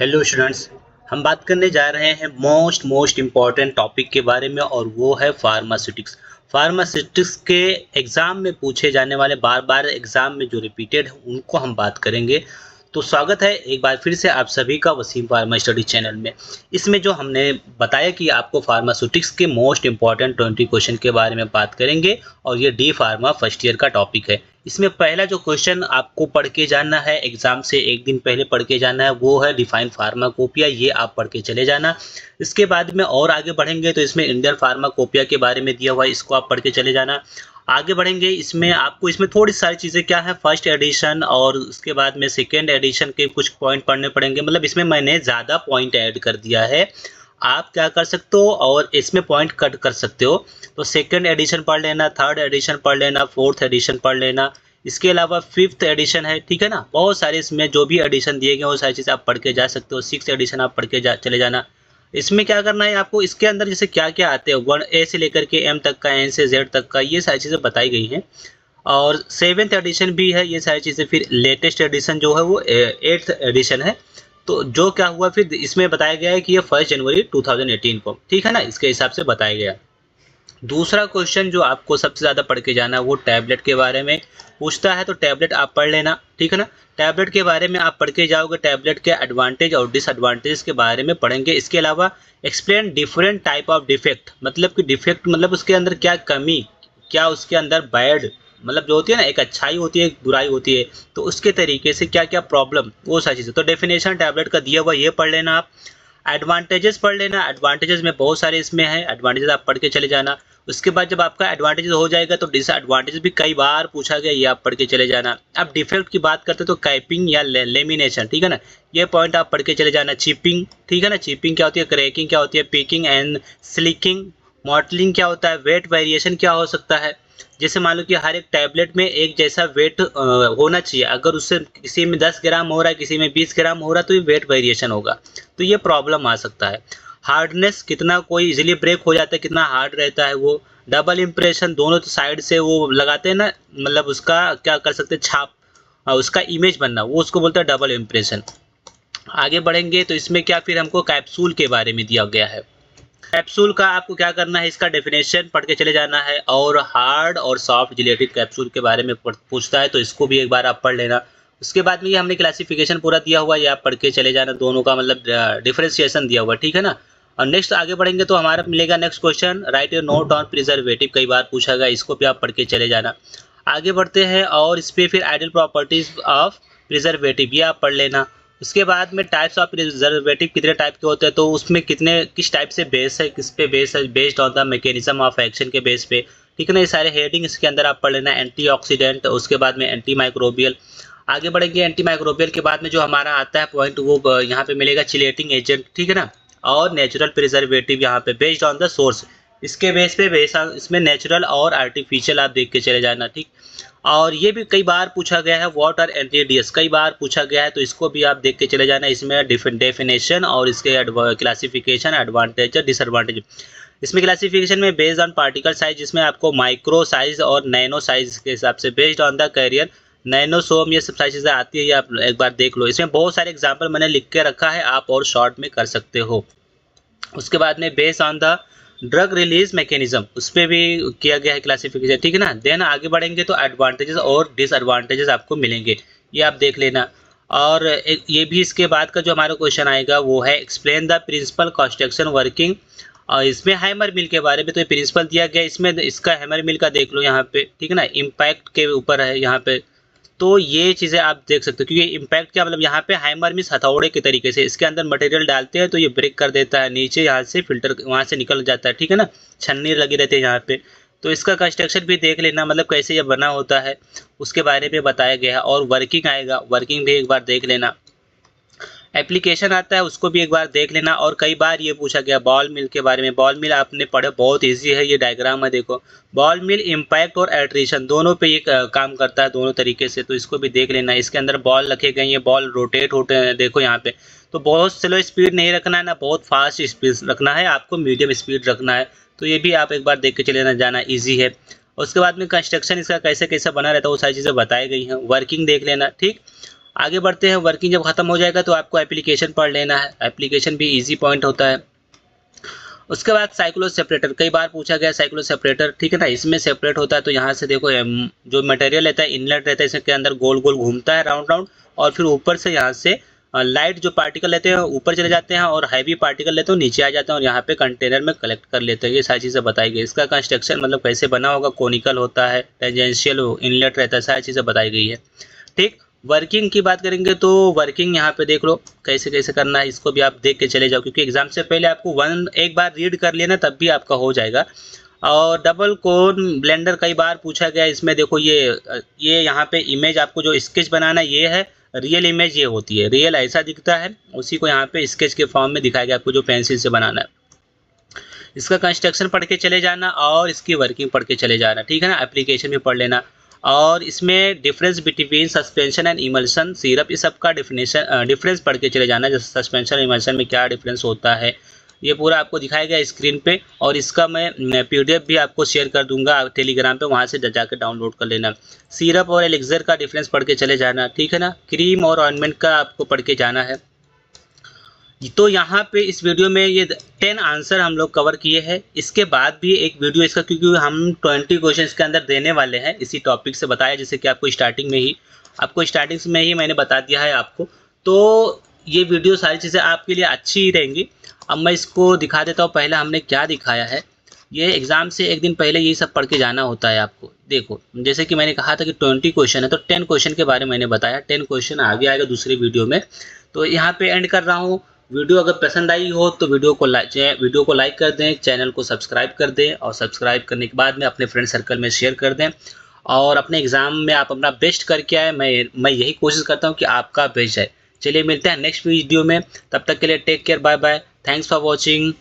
Hello students. हम बात करने जा रहे हैं मोस्ट इम्पॉर्टेंट टॉपिक के बारे में और वो है फार्मास्यूटिक्स। फार्मास्यूटिक्स के एग्ज़ाम में पूछे जाने वाले बार बार एग्ज़ाम में जो रिपीटेड हैं उनको हम बात करेंगे। तो स्वागत है एक बार फिर से आप सभी का वसीम फार्मा स्टडी चैनल में। इसमें जो हमने बताया कि आपको फार्मास्यूटिक्स के मोस्ट इम्पॉर्टेंट 20 क्वेश्चन के बारे में बात करेंगे और ये डी फार्मा फर्स्ट ईयर का टॉपिक है। इसमें पहला जो क्वेश्चन आपको पढ़ के जाना है, एग्जाम से एक दिन पहले पढ़ के जाना है, वो है डिफाइन फार्माकोपिया। ये आप पढ़ के चले जाना। इसके बाद में और आगे बढ़ेंगे तो इसमें इंडियन फार्माकोपिया के बारे में दिया हुआ है, इसको आप पढ़ के चले जाना। आगे बढ़ेंगे इसमें आपको इसमें थोड़ी सारी चीज़ें क्या है, फर्स्ट एडिशन और उसके बाद में सेकेंड एडिशन के कुछ पॉइंट पढ़ने पड़ेंगे। मतलब इसमें मैंने ज़्यादा पॉइंट ऐड कर दिया है। आप क्या कर सकते हो और इसमें पॉइंट कट कर सकते हो। तो सेकंड एडिशन पढ़ लेना, थर्ड एडिशन पढ़ लेना, फोर्थ एडिशन पढ़ लेना। इसके अलावा फिफ्थ एडिशन है, ठीक है ना। बहुत सारे इसमें जो भी एडिशन दिए गए वो सारी चीज़ें आप पढ़ के जा सकते हो। सिक्स एडिशन आप पढ़ के चले जाना। इसमें क्या करना है आपको, इसके अंदर जैसे क्या क्या आते हैं, 1A से लेकर के M तक का, N से Z तक का, ये सारी चीज़ें बताई गई हैं। और सेवेंथ एडिशन भी है, ये सारी चीज़ें। फिर लेटेस्ट एडिशन जो है वो 8th एडिशन है। तो जो क्या हुआ फिर इसमें बताया गया है कि ये 1 जनवरी 2018 को, ठीक है ना, इसके हिसाब से बताया गया। दूसरा क्वेश्चन जो आपको सबसे ज़्यादा पढ़ के जाना है वो टैबलेट के बारे में पूछता है। तो टैबलेट आप पढ़ लेना, ठीक है ना। टैबलेट के बारे में आप पढ़ के जाओगे, टैबलेट के एडवांटेज और डिसएडवांटेज के बारे में पढ़ेंगे। इसके अलावा explain different type of defect, मतलब कि डिफेक्ट मतलब उसके अंदर क्या कमी, क्या उसके अंदर बैड, मतलब जो होती है ना, एक अच्छाई होती है एक बुराई होती है, तो उसके तरीके से क्या क्या प्रॉब्लम, वो सारी चीज़ें। तो डेफिनेशन टैबलेट का दिया हुआ ये पढ़ लेना आप। एडवांटेजेस पढ़ लेना, एडवांटेजेस में बहुत सारे इसमें हैं, एडवांटेजेस आप पढ़ के चले जाना। उसके बाद जब आपका एडवांटेजेस हो जाएगा तो डिसएडवांटेजेस भी कई बार पूछा गया, ये आप पढ़ के चले जाना। अब डिफेक्ट की बात करते तो कैपिंग या लेमिनेशन, ठीक है ना, ये पॉइंट आप पढ़ के चले जाना। चिपिंग, ठीक है ना, चिपिंग क्या होती है, क्रैकिंग क्या होती है, पिकिंग एंड स्लिकिंग, मॉटलिंग क्या होता है, वेट वेरिएशन क्या हो सकता है। जैसे मान लो कि हर एक टैबलेट में एक जैसा वेट होना चाहिए, अगर उससे किसी में 10 ग्राम हो रहा है, किसी में 20 ग्राम हो रहा है, तो ये वेट वेरिएशन होगा, तो ये प्रॉब्लम आ सकता है। हार्डनेस, कितना कोई इजीली ब्रेक हो जाता है, कितना हार्ड रहता है वो। डबल इम्प्रेशन, दोनों साइड से वो लगाते हैं ना, मतलब उसका क्या कर सकते हैं, छाप, उसका इमेज बनना, वो उसको बोलते हैं डबल इम्प्रेशन। आगे बढ़ेंगे तो इसमें क्या, फिर हमको कैप्सूल के बारे में दिया गया है। कैप्सूल का आपको क्या करना है, इसका डेफिनेशन पढ़ के चले जाना है। और हार्ड और सॉफ्ट जिलेटिन कैप्सूल के बारे में पूछता है, तो इसको भी एक बार आप पढ़ लेना। उसके बाद में ये हमने क्लासिफिकेशन पूरा दिया हुआ है, ये आप पढ़ के चले जाना, दोनों का मतलब डिफरेंशिएशन दिया हुआ है, ठीक है ना। और नेक्स्ट आगे बढ़ेंगे तो हमारा मिलेगा next question, right your note on preservative, कई बार पूछा गया, इसको भी आप पढ़ के चले जाना। आगे बढ़ते हैं और इस पर फिर आइडियल प्रॉपर्टीज ऑफ प्रिजर्वेटिव, ये आप पढ़ लेना। उसके बाद में टाइप्स ऑफ प्रिजर्वेटिव कितने टाइप के होते हैं, तो उसमें कितने किस टाइप से बेस है, किस पे बेस है, based on the mechanism of action के बेस पे, ठीक है ना। ये सारे हेडिंग इसके अंदर आप पढ़ लेना। एंटीऑक्सीडेंट, उसके बाद में एंटी माइक्रोबियल। आगे बढ़ेंगे एंटी माइक्रोबियल के बाद में जो हमारा आता है पॉइंट, वो यहाँ पे मिलेगा चिलेटिंग एजेंट, ठीक है ना। और नेचुरल प्रिजर्वेटिव यहाँ पे बेस्ड ऑन द सोर्स, इसके बेस पे इसमें नेचुरल और आर्टिफिशियल आप देख के चले जाना, ठीक। और ये भी कई बार पूछा गया है, व्हाट आर एनटीडीएस, कई बार पूछा गया है, तो इसको भी आप देख के चले जाना। इसमें डेफिनेशन और इसके क्लासिफिकेशन, एडवांटेज और डिसएडवांटेज। इसमें क्लासिफिकेशन में बेस्ड ऑन पार्टिकल साइज, जिसमें आपको माइक्रो साइज और नैनो साइज के हिसाब से, बेस्ड ऑन द कैरियर, नैनोसोम, ये सब सारी चीज़ें आती है, ये आप एक बार देख लो। इसमें बहुत सारे एग्जाम्पल मैंने लिख के रखा है, आप और शॉर्ट में कर सकते हो। उसके बाद में based on the drug release mechanism, उस पर भी किया गया है क्लासिफिकेशन, ठीक है ना। देन आगे बढ़ेंगे तो एडवांटेजेस और डिसएडवांटेजेस आपको मिलेंगे, ये आप देख लेना। और ये भी इसके बाद का जो हमारा क्वेश्चन आएगा वो है explain the principle construction working. और इसमें हैमर मिल के बारे में तो ये प्रिंसिपल दिया गया, इसमें इसका हैमर मिल का देख लो यहाँ पे, ठीक है ना, इम्पैक्ट के ऊपर है यहाँ पे। तो ये चीज़ें आप देख सकते हो, क्योंकि इम्पैक्ट क्या मतलब, यहाँ पे हैमर मींस हथौड़े के तरीके से इसके अंदर मटेरियल डालते हैं तो ये ब्रेक कर देता है, नीचे यहाँ से फिल्टर वहाँ से निकल जाता है, ठीक है ना, छन्नी लगी रहती है यहाँ पे। तो इसका कंस्ट्रक्शन भी देख लेना, मतलब कैसे ये बना होता है, उसके बारे में बताया गया है। और वर्किंग आएगा, वर्किंग भी एक बार देख लेना। एप्लीकेशन आता है, उसको भी एक बार देख लेना। और कई बार ये पूछा गया बॉल मिल के बारे में, बॉल मिल आपने पढ़े, बहुत इजी है, ये डायग्राम है देखो। बॉल मिल इम्पैक्ट और एट्रीशन दोनों पे ये काम करता है, दोनों तरीके से, तो इसको भी देख लेना। इसके अंदर बॉल रखे गए हैं, बॉल रोटेट होते हैं, देखो यहाँ पे। तो बहुत स्लो स्पीड नहीं रखना है ना, बहुत फास्ट स्पीड रखना है, आपको मीडियम स्पीड रखना है। तो ये भी आप एक बार देख के चले जाना, ईजी है। उसके बाद में कंस्ट्रक्शन इसका कैसे कैसे बना रहता है, वो सारी चीज़ें बताई गई हैं, वर्किंग देख लेना, ठीक। आगे बढ़ते हैं। वर्किंग जब खत्म हो जाएगा तो आपको एप्लीकेशन पढ़ लेना है। एप्लीकेशन भी इजी पॉइंट होता है। उसके बाद साइक्लो सेपरेटर, कई बार पूछा गया साइक्लो सेपरेटर, ठीक है ना। इसमें सेपरेट होता है तो यहाँ से देखो जो मटेरियल रहता है, इनलेट रहता है, इसके अंदर गोल गोल घूमता है राउंड राउंड, और फिर ऊपर से यहाँ से लाइट जो पार्टिकल लेते हैं ऊपर चले जाते हैं और हैवी पार्टिकल लेते हैं नीचे आ जाते हैं और यहाँ पे कंटेनर में कलेक्ट कर लेते हैं। ये सारी चीज़ें बताई गई। इसका कंस्ट्रक्शन मतलब कैसे बना होगा, कोनिकल होता है, टेंजेंशियल इनलेट रहता है, सारी चीज़ें बताई गई है। ठीक, वर्किंग की बात करेंगे तो वर्किंग यहाँ पे देख लो कैसे कैसे करना है, इसको भी आप देख के चले जाओ, क्योंकि एग्जाम से पहले आपको एक बार रीड कर लेना तब भी आपका हो जाएगा। और डबल कोन ब्लेंडर कई बार पूछा गया। इसमें देखो ये यहाँ पे इमेज आपको जो स्केच बनाना ये है, रियल इमेज ये होती है, रियल ऐसा दिखता है, उसी को यहाँ पे स्केच के फॉर्म में दिखाया गया आपको जो पेंसिल से बनाना है। इसका कंस्ट्रक्शन पढ़ के चले जाना और इसकी वर्किंग पढ़ के चले जाना, ठीक है ना। एप्लीकेशन भी पढ़ लेना और इसमें difference between suspension and emulsion syrup, इस सब का डिफरेंस पढ़ के चले जाना, जैसे सस्पेंशन और इमल्शन में क्या डिफरेंस होता है, ये पूरा आपको दिखाया गया स्क्रीन पे। और इसका मैं पीडीएफ भी आपको शेयर कर दूंगा टेलीग्राम पे, वहाँ से जाकर डाउनलोड कर लेना। सिरप और एलिक्सर का डिफरेंस पढ़ के चले जाना, ठीक है ना। क्रीम और ऑइंटमेंट का आपको पढ़ के जाना है। तो यहाँ पे इस वीडियो में ये 10 आंसर हम लोग कवर किए हैं। इसके बाद भी एक वीडियो इसका, क्योंकि हम 20 क्वेश्चन के अंदर देने वाले हैं इसी टॉपिक से बताया, जैसे कि आपको स्टार्टिंग में ही मैंने बता दिया है आपको। तो ये वीडियो सारी चीज़ें आपके लिए अच्छी ही रहेंगी। अब मैं इसको दिखा देता हूँ, पहले हमने क्या दिखाया है। ये एग्ज़ाम से एक दिन पहले ये सब पढ़ के जाना होता है आपको। देखो जैसे कि मैंने कहा था कि 20 क्वेश्चन है, तो 10 क्वेश्चन के बारे में मैंने बताया। 10 क्वेश्चन आगे आएगा दूसरी वीडियो में। तो यहाँ पे एंड कर रहा हूँ। वीडियो अगर पसंद आई हो तो वीडियो को लाइक कर दें, चैनल को सब्सक्राइब कर दें और सब्सक्राइब करने के बाद में अपने फ्रेंड सर्कल में शेयर कर दें और अपने एग्ज़ाम में आप अपना बेस्ट करके आए। मैं यही कोशिश करता हूँ कि आपका बेस्ट जाए। चलिए मिलते हैं नेक्स्ट वीडियो में, तब तक के लिए take care, bye bye, thanks for watching.